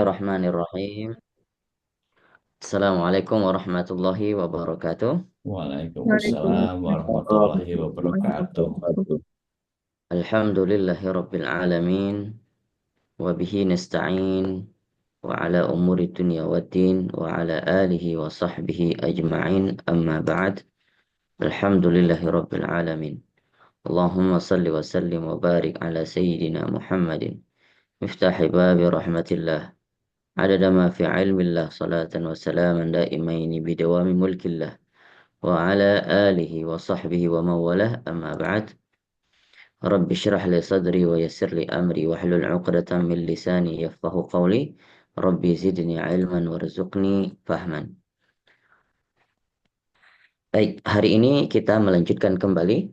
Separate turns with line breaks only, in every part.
Bismillahirrahmanirrahim. Assalamualaikum warahmatullahi wabarakatuh.
Waalaikumsalam
Waalaikumsalam
warahmatullahi
warahmatullahi
wabarakatuh.
wabarakatuh.
Alhamdulillahi rabbil alamin. Wa bihi nasta'in. Wa ala umuri dunya waddin. Wa ala alihi wa sahbihi ajma'in. Amma ba'd. Alhamdulillahi rabbil alamin. Allahumma salli wa sallim wa barik ala sayyidina Muhammadin. Miftahi babi rahmatillah. Adada ma fi ilmillah. Salatan wa salaman daimaini bidawami mulkillah. وعلى آله وصحبه ومن والاه أما بعد رب اشرح لي صدري ويسر لي أمري واحلل عقدة من لساني يفقه قولي ربي زدني علما وارزقني فهما. Baik, hari ini kita melanjutkan kembali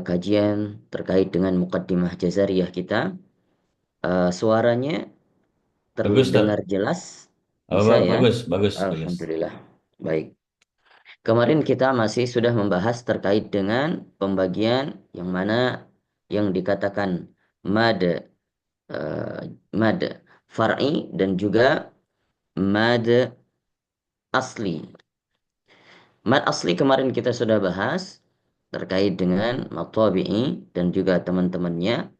kajian terkait dengan muqaddimah jazariyah kita. Suaranya
Bagus,
terdengar
tak?
jelas?
Oh,
Bisa ya?
bagus, bagus, bagus.
Alhamdulillah. Baik. Kemarin kita masih sudah membahas terkait dengan pembagian yang mana yang dikatakan mad eh, mad far'i dan juga mad asli. Mad asli kemarin kita sudah bahas terkait dengan mad tabi'i dan juga teman-temannya.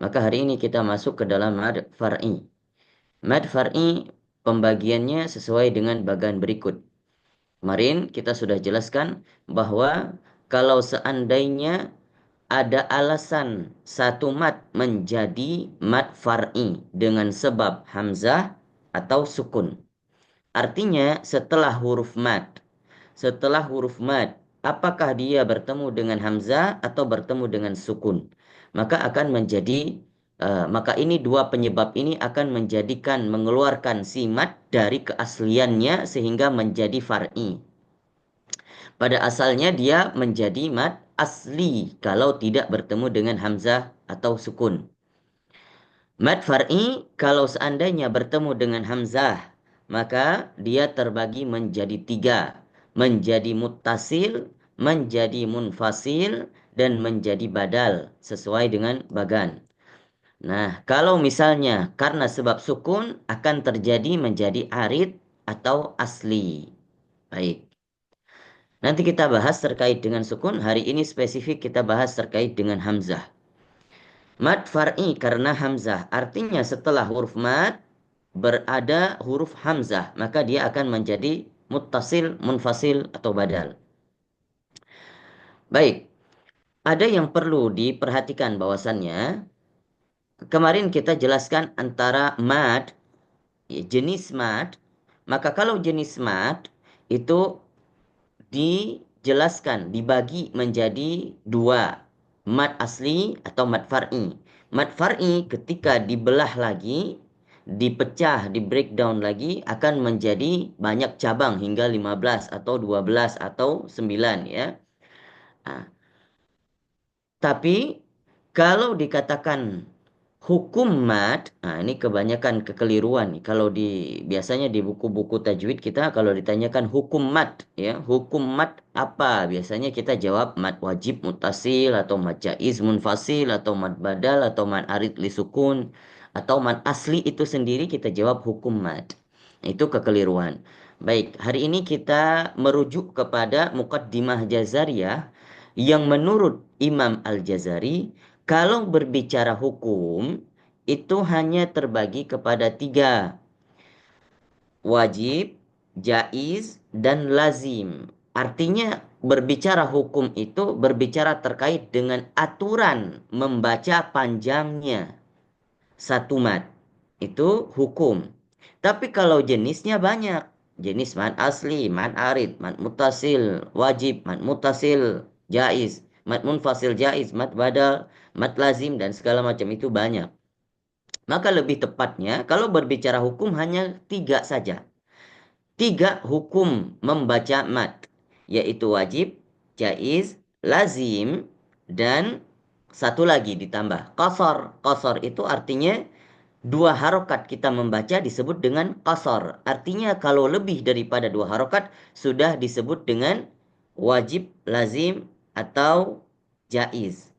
Maka hari ini kita masuk ke dalam mad far'i. Mad far'i pembagiannya sesuai dengan bagan berikut. Kemarin kita sudah jelaskan bahwa kalau seandainya ada alasan satu mat menjadi mat far'i dengan sebab hamzah atau sukun. Artinya setelah huruf mat, apakah dia bertemu dengan hamzah atau bertemu dengan sukun? Maka akan menjadi maka ini dua penyebab ini akan mengeluarkan si mat dari keasliannya sehingga menjadi far'i. Pada asalnya dia menjadi mad asli kalau tidak bertemu dengan hamzah atau sukun. Mad far'i kalau seandainya bertemu dengan hamzah, maka dia terbagi menjadi tiga. Menjadi muttasil, menjadi munfasil, dan menjadi badal sesuai dengan bagan. Nah, kalau misalnya karena sebab sukun akan terjadi menjadi arid atau asli. Baik. Nanti kita bahas terkait dengan sukun. Hari ini spesifik kita bahas terkait dengan hamzah. Mad far'i karena hamzah. Artinya setelah huruf mad berada huruf hamzah. Maka dia akan menjadi muttasil, munfasil, atau badal. Baik. Ada yang perlu diperhatikan bahwasannya. Kemarin kita jelaskan antara mad, jenis mad. Maka kalau jenis mad itu dijelaskan, dibagi menjadi dua, mad asli atau mad far'i. Mad far'i ketika dibelah lagi, dipecah, di breakdown lagi akan menjadi banyak cabang hingga 15 atau 12 atau 9 ya. Nah, tapi kalau dikatakan hukum mad, nah ini kebanyakan kekeliruan nih. Kalau biasanya di buku-buku tajwid kita kalau ditanyakan hukum mad, ya, hukum mad apa? Biasanya kita jawab mad wajib mutasil atau mad jaiz munfasil atau mad badal atau mad arid li sukun atau mad asli itu sendiri kita jawab hukum mad. Itu kekeliruan. Baik, hari ini kita merujuk kepada Muqaddimah Jazariyah yang menurut Imam Al-Jazari kalau berbicara hukum, itu hanya terbagi kepada tiga. Wajib, jaiz, dan lazim. Artinya berbicara hukum itu berbicara terkait dengan aturan membaca panjangnya satu mat. Itu hukum. Tapi kalau jenisnya banyak. Jenis mat asli, mat arid, mat mutasil, wajib, mat mutasil, jaiz, mat munfasil jaiz, mat badal, mat lazim, dan segala macam itu banyak. Maka lebih tepatnya kalau berbicara hukum hanya tiga saja. Tiga hukum membaca mat. Yaitu wajib, jaiz, lazim, dan satu lagi ditambah qasar. Qasar itu artinya dua harokat kita membaca disebut dengan qasar. Artinya kalau lebih daripada dua harokat sudah disebut dengan wajib, lazim, atau jaiz.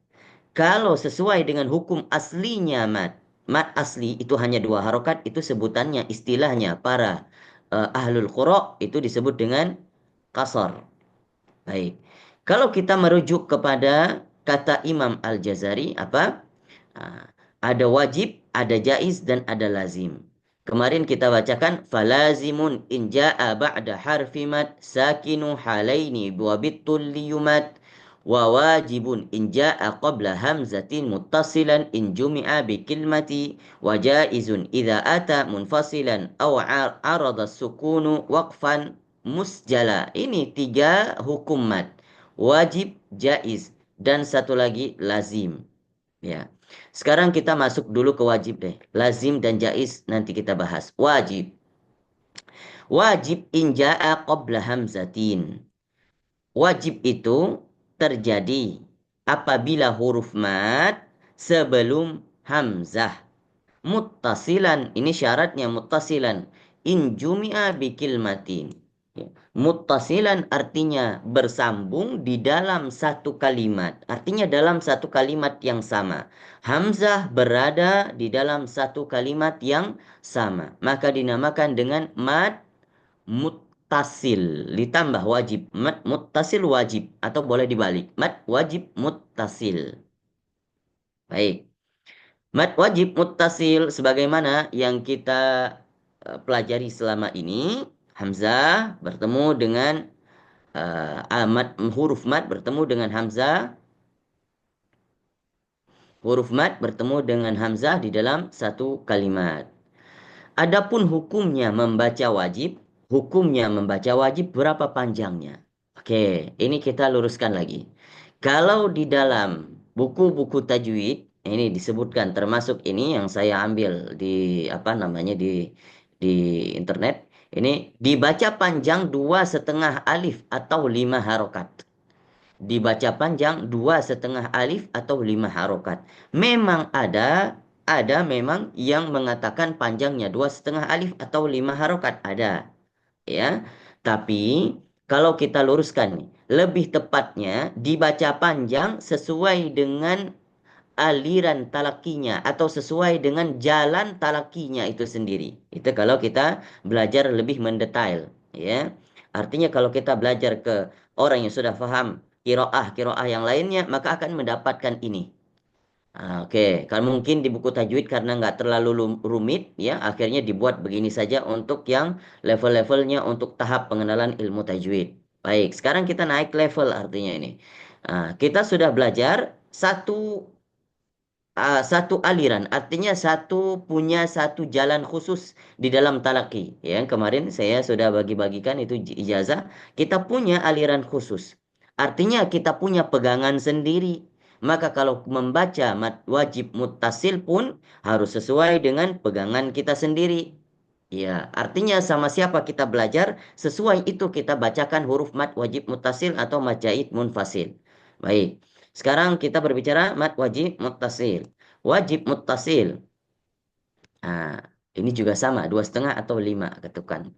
Kalau sesuai dengan hukum aslinya mat, mat asli itu hanya 2 harokat, itu sebutannya, istilahnya para ahlul qura itu disebut dengan qasar. Baik. Kalau kita merujuk kepada kata Imam Al-Jazari apa? Ah, ada wajib, ada jaiz dan ada lazim. Kemarin kita bacakan falazimun in jaa ba'da harfi mat sakinu halaini wa bitul liyumat wa wajibun in jaa qabla hamzatin muttasilan in jumi'a bi kilmati wa jaizun idza ata munfasilan aw arada sukunu waqfan musjala. Ini 3 hukum mat. Wajib, jaiz dan satu lagi lazim. Ya. Sekarang kita masuk dulu ke wajib deh. Lazim dan jaiz nanti kita bahas. Wajib. Wajib in jaa qabla hamzatin. Wajib itu terjadi apabila huruf mat sebelum hamzah. Muttasilan, ini syaratnya muttasilan. In jumi'a bi kilmatin. Ya. Muttasilan artinya bersambung di dalam satu kalimat. Artinya dalam satu kalimat yang sama. Hamzah berada di dalam satu kalimat yang sama. Maka dinamakan dengan mad muttasil. Ditambah wajib. Mad muttasil wajib. Atau boleh dibalik. Mad wajib muttasil. Baik. Mad wajib muttasil sebagaimana yang kita pelajari selama ini. Hamzah bertemu dengan huruf mad bertemu dengan hamzah. Huruf mad bertemu dengan hamzah di dalam satu kalimat. Adapun hukumnya membaca wajib berapa panjangnya? Oke, ini kita luruskan lagi. Kalau di dalam buku-buku tajwid, ini disebutkan termasuk ini yang saya ambil di apa namanya di internet. Ini dibaca panjang 2,5 alif atau 5 harokat. Dibaca panjang 2,5 alif atau 5 harokat. Memang ada memang yang mengatakan panjangnya 2,5 alif atau 5 harokat ada, ya. Tapi kalau kita luruskan nih, lebih tepatnya dibaca panjang sesuai dengan aliran talakinya atau sesuai dengan jalan talakinya itu sendiri. Itu kalau kita belajar lebih mendetail, ya. Artinya kalau kita belajar ke orang yang sudah paham kiroah yang lainnya, maka akan mendapatkan ini. Oke, kalau mungkin di buku tajwid karena nggak terlalu rumit, ya akhirnya dibuat begini saja untuk yang level-levelnya untuk tahap pengenalan ilmu tajwid. Baik, sekarang kita naik level artinya ini. Kita sudah belajar satu aliran, artinya punya satu jalan khusus di dalam talaki. Ya, kemarin saya sudah bagi-bagikan itu ijazah. Kita punya aliran khusus. Artinya kita punya pegangan sendiri. Maka kalau membaca wajib muttasil pun harus sesuai dengan pegangan kita sendiri. Ya, artinya sama siapa kita belajar, sesuai itu kita bacakan huruf mad wajib muttasil atau mad jaid munfasil. Baik. Sekarang kita berbicara mad wajib muttasil. Wajib muttasil. Ini juga sama, 2,5 atau 5 ketukan.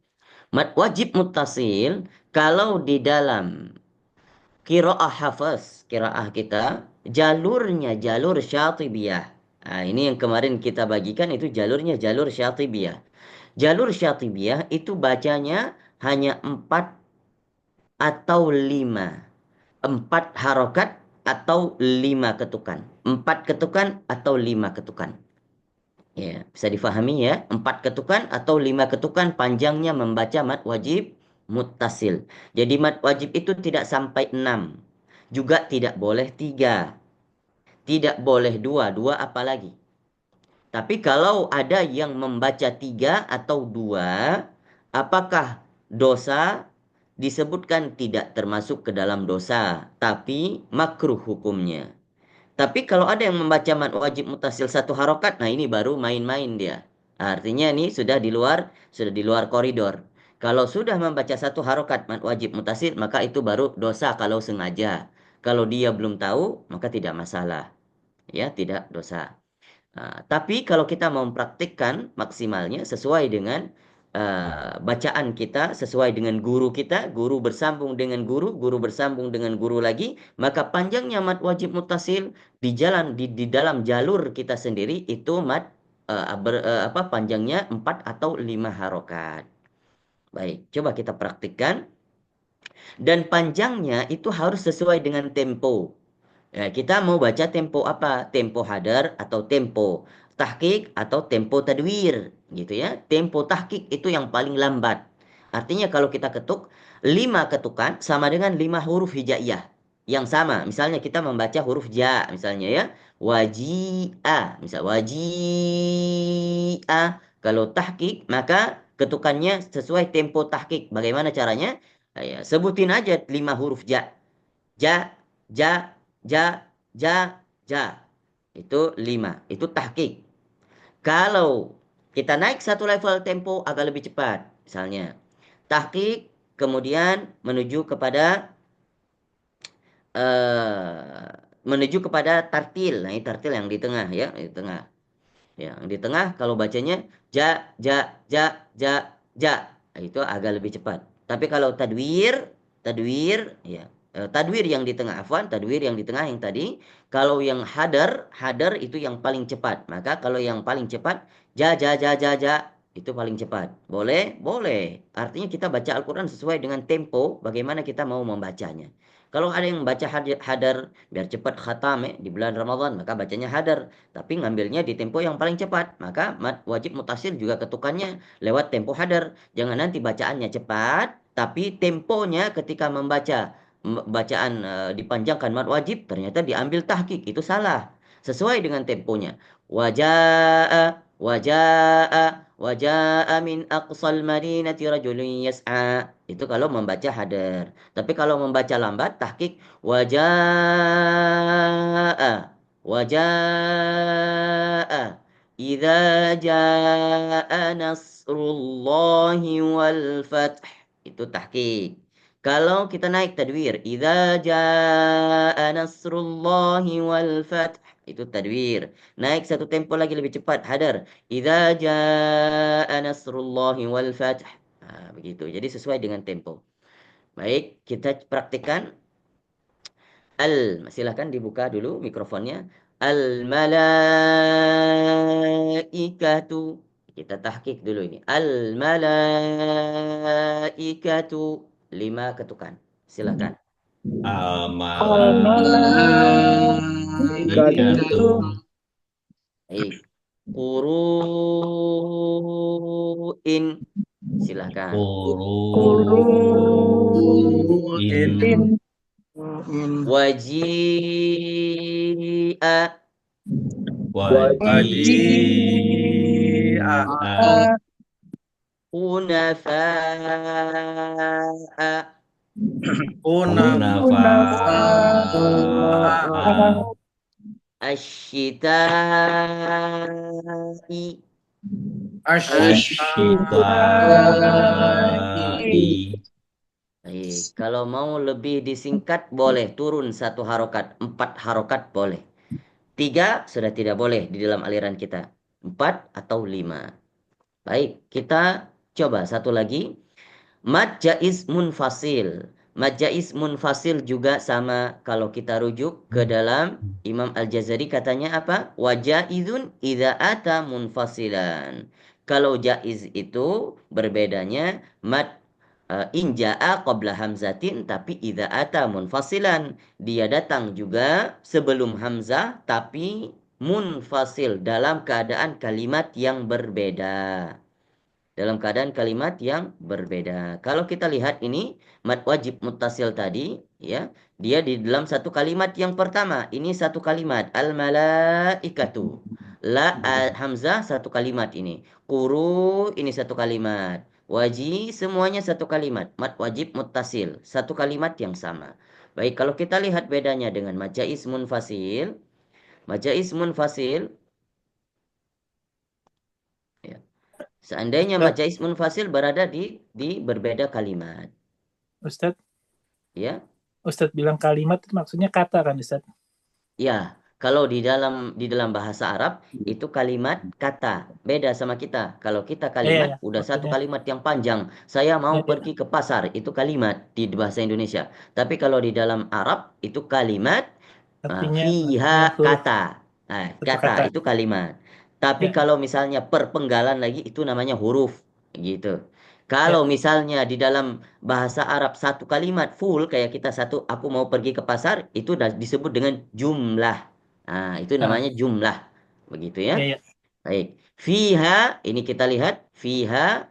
Mad wajib muttasil kalau di dalam qiraah hafaz, qiraah kita, jalurnya jalur syatibiyah. Ini yang kemarin kita bagikan itu jalurnya jalur syatibiyah. Jalur syatibiyah itu bacanya hanya 4 atau 5. 4 harokat atau 5 ketukan. 4 ketukan atau 5 ketukan. Ya, bisa difahami ya. 4 ketukan atau 5 ketukan panjangnya membaca mad wajib muttasil. Jadi mad wajib itu tidak sampai 6. Juga tidak boleh 3. Tidak boleh 2. 2 apalagi. Tapi kalau ada yang membaca 3 atau 2, apakah dosa? Disebutkan tidak termasuk ke dalam dosa, tapi makruh hukumnya. Tapi kalau ada yang membaca mad wajib mutasil 1 harokat, nah ini baru main-main dia. Artinya ini sudah di luar koridor. Kalau sudah membaca 1 harokat mad wajib mutasil, maka itu baru dosa kalau sengaja. Kalau dia belum tahu, maka tidak masalah. Ya, tidak dosa. Tapi kalau kita mau mempraktikkan maksimalnya sesuai dengan bacaan kita, sesuai dengan guru kita, guru bersambung dengan guru bersambung dengan guru lagi, maka panjangnya mad wajib mutasil di dalam jalur kita sendiri itu mad panjangnya 4 atau 5 harokat. Baik, coba kita praktikkan. Dan panjangnya itu harus sesuai dengan tempo. Ya, kita mau baca tempo apa? Tempo hadar atau tempo tahqiq atau tempo tadwir, gitu ya. Tempo tahqiq itu yang paling lambat. Artinya kalau kita ketuk 5 ketukan sama dengan 5 huruf hijaiyah yang sama. Misalnya kita membaca huruf ja misalnya ya. Waji'a, misal waji'a. Kalau tahqiq maka ketukannya sesuai tempo tahqiq. Bagaimana caranya? Ya, sebutin aja 5 huruf ja. Ja, ja, ja, ja, ja. Itu 5. Itu tahqiq. Kalau kita naik satu level tempo agak lebih cepat. Misalnya, tahqiq kemudian eh, menuju kepada tartil. Nah, ini tartil yang di tengah ya, di tengah. Ya, yang di tengah kalau bacanya ja, ja, ja, ja, ja. Nah, itu agak lebih cepat. Tapi kalau tadwir, ya. Tadwir yang di tengah, afwan, tadwir yang di tengah yang tadi. Kalau yang hadar itu yang paling cepat. Maka kalau yang paling cepat, ja, ja, ja, ja, ja, itu paling cepat. Boleh? Boleh. Artinya kita baca Al-Quran sesuai dengan tempo, bagaimana kita mau membacanya. Kalau ada yang membaca hadar, biar cepat khatam di bulan Ramadan, maka bacanya hadar. Tapi ngambilnya di tempo yang paling cepat. Maka wajib mutasil juga ketukannya lewat tempo hadar. Jangan nanti bacaannya cepat, tapi temponya ketika membaca bacaan dipanjangkan mad wajib, ternyata diambil tahqiq. Itu salah. Sesuai dengan temponya. Waja'a, waja'a, waja'a min aqsal madinati rajulun yas'a. Itu kalau membaca hadar. Tapi kalau membaca lambat, tahqiq waja'a. وجاء إذا جاء نصر الله والفتح itu tahqiq. Kalau kita naik tadwir idza jaa nasrullahi wal fath itu tadwir. Naik satu tempo lagi lebih cepat hadar idza jaa nasrullahi wal fath. Nah, begitu. Jadi sesuai dengan tempo. Baik, kita praktikkan silahkan dibuka dulu mikrofonnya. Al malaikatu. Kita tahqiq dulu ini. Al malaikatu. 5 ketukan. Silahkan.
Al-malaikatu
Baik. Quru'in. Silahkan.
Quru'in
Waji'a.
Waji'a
Hunafa'a.
Hunafa'a
Asyita'i.
Asyita'i.
Baik, kalau mau lebih disingkat boleh turun 1 harokat, 4 harokat boleh. 3 sudah tidak boleh di dalam aliran kita. 4 atau 5. Baik, kita coba satu lagi. Mad jaiz munfasil. Mad jaiz munfasil juga sama kalau kita rujuk ke dalam Imam Al-Jazari katanya apa? Wa jaizun idza ata munfasilan. Kalau jaiz itu berbedanya mad in jaa qabla hamzatin tapi idza ata munfasilan. Dia datang juga sebelum hamzah tapi munfasil dalam keadaan kalimat yang berbeda. Dalam keadaan kalimat yang berbeda. Kalau kita lihat ini mad wajib muttasil tadi ya, dia di dalam satu kalimat yang pertama. Ini satu kalimat al malaikatu. Hamzah satu kalimat ini. Quru ini satu kalimat. Waji semuanya satu kalimat. Mad wajib muttasil, satu kalimat yang sama. Baik, kalau kita lihat bedanya dengan majais munfasil. Majais munfasil ya. Seandainya
Ustaz,
majais munfasil berada di berbeda kalimat,
Ustaz,
ya.
Ustaz bilang kalimat itu maksudnya kata kan, Ustaz?
Ya, kalau di dalam bahasa Arab itu kalimat kata, beda sama kita. Kalau kita kalimat
Ya,
udah satu
maksudnya.
kalimat yang panjang. Saya mau
Ya.
pergi ke pasar, itu kalimat di bahasa Indonesia. Tapi kalau di dalam Arab itu kalimat
Artinya
fiha
huruf
kata. Nah,
satu
kata
kata.
itu kalimat. Tapi
Ya.
kalau misalnya perpenggalan lagi itu namanya huruf gitu. Kalau
Ya.
misalnya di dalam bahasa Arab satu kalimat full kayak kita satu aku mau pergi ke pasar itu disebut dengan jumlah. Nah, itu
Ah,
namanya jumlah. Begitu ya.
ya, ya.
Baik. Fiha ini kita lihat fiha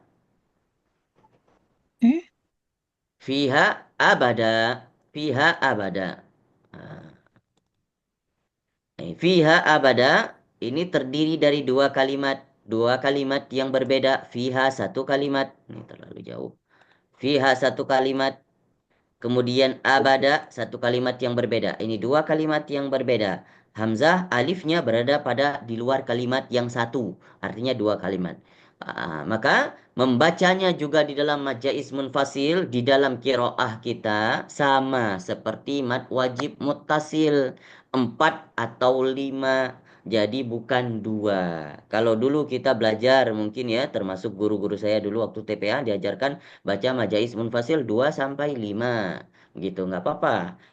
Eh,
fiha abada. Fiha abada. Nah, fiha abada ini terdiri dari dua kalimat. Dua kalimat yang berbeda. Fiha satu kalimat. Ini terlalu jauh. Fiha satu kalimat. Kemudian abada satu kalimat yang berbeda. Ini dua kalimat yang berbeda. Hamzah alifnya berada pada di luar kalimat yang satu. Artinya dua kalimat. Maka membacanya juga di dalam mad jaiz munfasil di dalam kiroah kita sama seperti mad wajib muttasil. Empat atau lima. Jadi bukan dua. Kalau dulu kita belajar mungkin ya termasuk guru-guru saya dulu waktu TPA diajarkan baca majais munfasil 2 sampai 5 gitu nggak apa-apa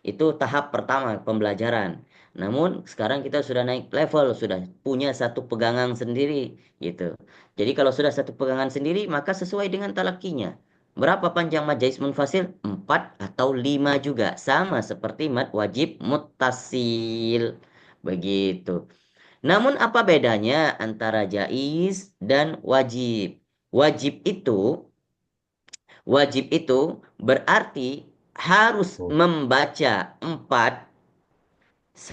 itu tahap pertama pembelajaran namun sekarang kita sudah naik level sudah punya satu pegangan sendiri gitu jadi kalau sudah satu pegangan sendiri maka sesuai dengan talakinya berapa panjang majais munfasil 4 atau 5 juga sama seperti mad wajib muttasil begitu namun apa bedanya antara jaiz dan wajib wajib itu berarti
oh,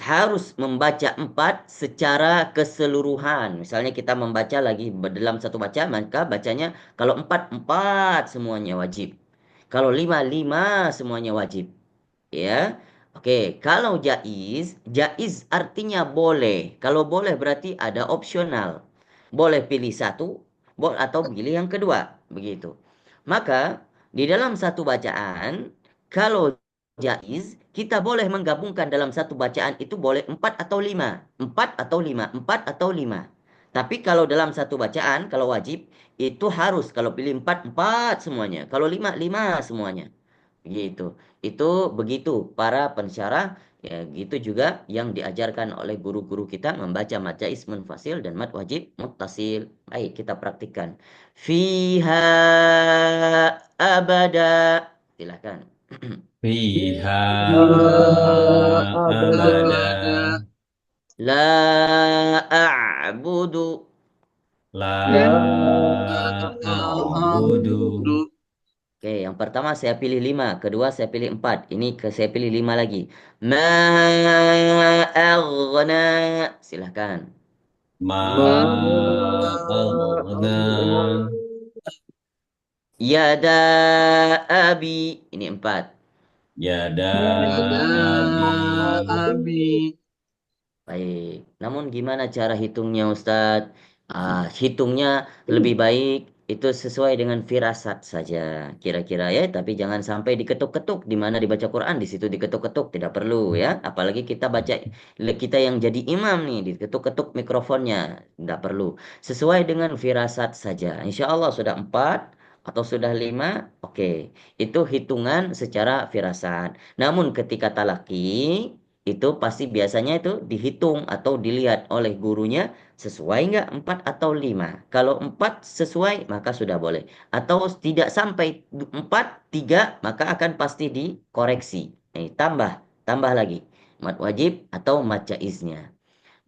harus membaca empat secara keseluruhan. Misalnya kita membaca lagi dalam satu baca, maka bacanya kalau empat, empat semuanya wajib. Kalau lima, lima semuanya wajib. Ya. Oke, kalau jaiz artinya boleh. Kalau boleh berarti ada opsional. Boleh pilih satu, atau pilih yang kedua, begitu. Maka di dalam satu bacaan, kalau jaiz, kita boleh menggabungkan dalam satu bacaan itu boleh empat atau lima, empat atau lima, empat atau lima. Tapi kalau dalam satu bacaan, kalau wajib, itu harus kalau pilih empat, empat semuanya. Kalau lima, lima semuanya. Gitu. Itu begitu para pensyarah ya gitu juga yang diajarkan oleh guru-guru kita membaca mad jaiz munfasil dan mad wajib muttasil. Baik, kita praktikkan. Fiha abada. Silakan.
fiha abada
abada
La a'budu.
la
la
a'budu
a'budu
Oke, yang pertama saya pilih 5, kedua saya pilih 4. Ini saya pilih 5 lagi. Ma aghna. Silahkan.
ma
ma
aghna
Yada abi. Ini 4.
yada
yada
abi
abi
Baik. Namun gimana cara hitungnya Ustadz? Hitungnya lebih baik itu sesuai dengan firasat saja kira-kira ya. Tapi jangan sampai diketuk-ketuk di mana dibaca Quran di situ diketuk-ketuk tidak perlu ya. Apalagi kita yang jadi imam nih diketuk-ketuk mikrofonnya tidak perlu. Sesuai dengan firasat saja. Insya Allah sudah 4 atau sudah 5, oke. Itu hitungan secara firasat. Namun ketika talaki itu pasti biasanya itu dihitung atau dilihat oleh gurunya sesuai nggak 4 atau 5. Kalau 4 sesuai maka sudah boleh. Atau tidak sampai 4, 3 maka akan pasti dikoreksi. Tambah, tambah lagi. Mat wajib atau mat jaiznya.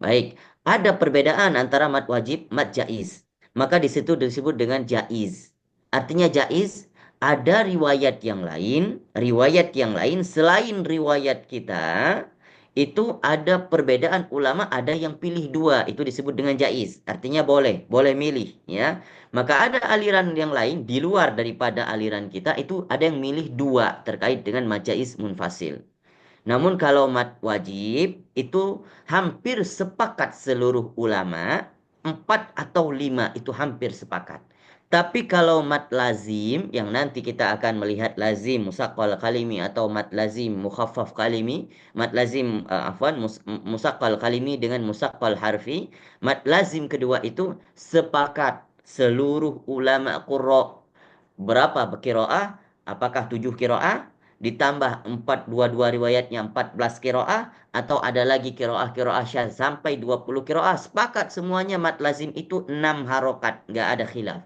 Baik, ada perbedaan antara mat wajib, mat jaiz. Maka di situ disebut dengan jaiz. Artinya jaiz ada riwayat yang lain selain riwayat kita itu ada perbedaan ulama ada yang pilih dua itu disebut dengan jaiz artinya boleh boleh milih ya maka ada aliran yang lain di luar daripada aliran kita itu ada yang milih dua terkait dengan majais munfasil namun kalau mat wajib itu hampir sepakat seluruh ulama, 4 atau 5 itu hampir sepakat. Tapi kalau mat lazim, yang nanti kita akan melihat lazim musaqqal kalimi atau mat lazim mukhaffaf kalimi, mat lazim musaqqal kalimi dengan musaqqal harfi, mat lazim kedua itu sepakat seluruh ulama qurra. Berapa qiraah? Apakah 7 qiraah? ditambah 422 riwayatnya 14 qiraah, atau ada lagi qiraah syadz sampai 20 qiraah, sepakat semuanya mad lazim itu 6 harokat, nggak ada khilaf.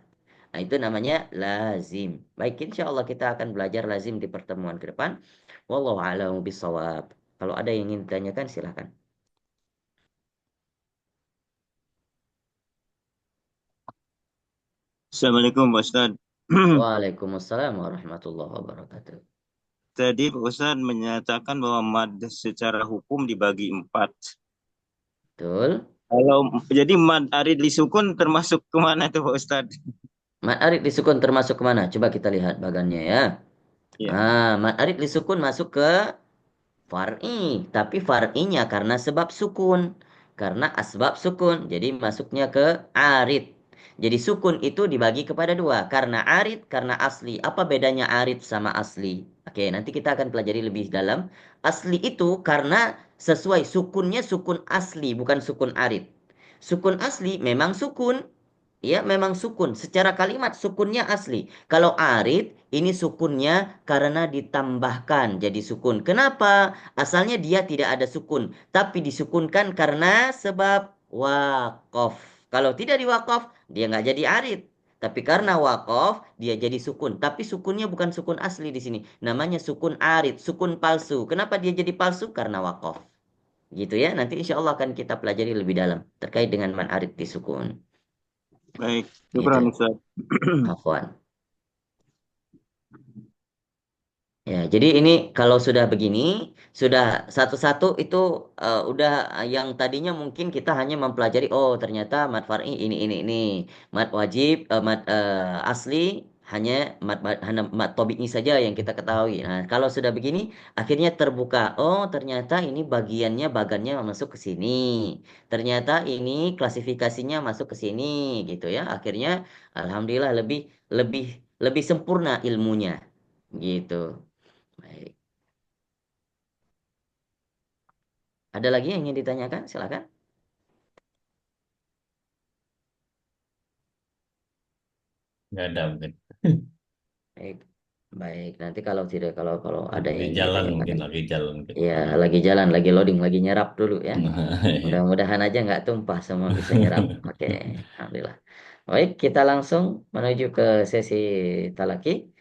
Nah, itu namanya lazim. Baik, insya Allah kita akan belajar lazim di pertemuan ke depan. Wallahu a'lam bishawab. Kalau ada yang ingin ditanyakan, silahkan.
Assalamualaikum Pak Ustadz.
Waalaikumsalam warahmatullahi wabarakatuh.
Tadi Pak Ustadz menyatakan bahwa mad secara hukum dibagi 4.
Betul.
Kalau jadi mad arid li sukun termasuk kemana tuh Pak Ustadz?
Mad arid disukun termasuk kemana? Coba kita lihat bagannya ya.
Ya.
Mad arid disukun masuk ke far'i, tapi far'inya karena sebab sukun. Karena asbab sukun, jadi masuknya ke arid. Jadi sukun itu dibagi kepada dua, karena arid, karena asli. Apa bedanya arid sama asli? Oke, nanti kita akan pelajari lebih dalam. Asli itu karena sesuai sukunnya sukun asli, bukan sukun arid. Sukun asli memang sukun, ya memang sukun. Secara kalimat sukunnya asli. Kalau arid, ini sukunnya karena ditambahkan jadi sukun. Kenapa? Asalnya dia tidak ada sukun. Tapi disukunkan karena sebab wakof. Kalau tidak diwakof, dia nggak jadi arid. Tapi karena wakof, dia jadi sukun. Tapi sukunnya bukan sukun asli di sini. Namanya sukun arid, sukun palsu. Kenapa dia jadi palsu? Karena wakof. Gitu ya. Nanti insya Allah akan kita pelajari lebih dalam. Terkait dengan man arid di sukun.
Baik,
Gitu.
syukran Ustadz.
Afwan. Ya, jadi ini kalau sudah begini, sudah satu-satu itu udah yang tadinya mungkin kita hanya mempelajari, oh ternyata mat far'i ini, mat wajib, mat asli hanya hanya mat tobi'i saja yang kita ketahui. Nah, kalau sudah begini, akhirnya terbuka, oh ternyata ini bagannya masuk ke sini, ternyata ini klasifikasinya masuk ke sini, gitu ya. Akhirnya, alhamdulillah lebih lebih lebih sempurna ilmunya, gitu. Baik. Ada lagi yang ingin ditanyakan? Silakan.
Nggak ada mungkin.
Baik. Baik. Nanti kalau tidak kalau ada yang
Lagi
ingin
jalan
ditanyakan.
mungkin, lagi jalan mungkin.
Ya, lagi jalan, lagi loading, lagi nyerap dulu ya. Mudah-mudahan aja nggak tumpah, semua bisa nyerap. Oke, alhamdulillah. Baik, kita langsung menuju ke sesi talaki.